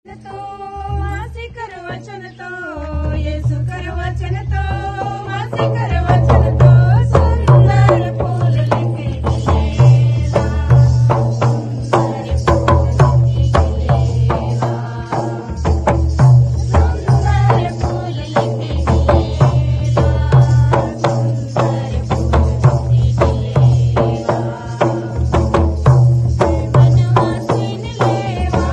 तो मासी कर वचन तो येसु कर वचन तो मासी कर वचन तो सुंदर फूल लेके खिलेगा सुंदर फूल लेके खिलेगा सुंदर फूल लेके खिलेगा सुंदर फूल लेके खिलेगा वनवासीन लेवा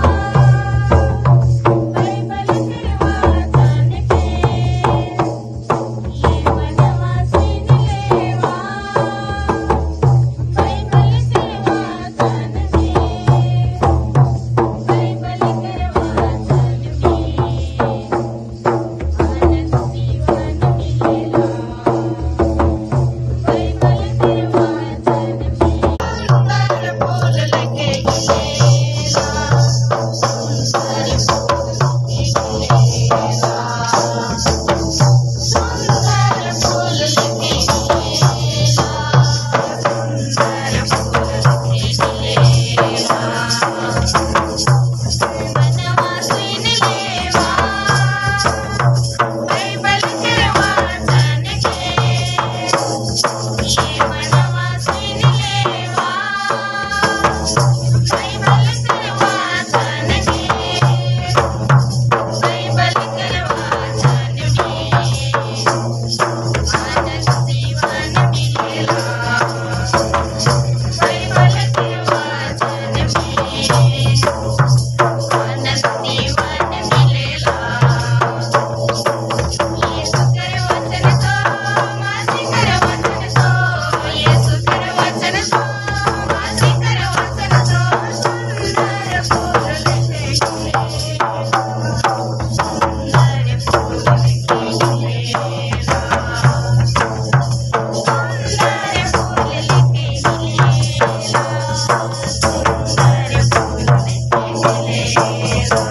बाइबल करवा जान के ये वनवासीन लेवा बाइबल करवा जान के बाइबल करवा जान में आनंद जीवन मिलेला बाइबल करवा जान में सुंदर फूल लेके खिलेगा सुंदर फूल लेके खिलेगा सुंदर फूल लेके खिलेगा सुंदर फूल लेके खिलेगा वनवासीन लेवा बाइबल करवा जान के ये वनवासीन लेवा बाइबल करवा जान के बाइबल करवा जान में आनंद जीवन मिलेला बाइबल करवा जान में आनंद जीवन मिलेला येसु कर वचन तो मासी कर वचन तो येसु कर वचन तो मासी कर वचन तो सुंदर फूल लेके खिलेगा सुंदर फूल लेके खिलेगा सुंदर फूल लेके खिलेगा सुंदर फूल लेके खिलेगा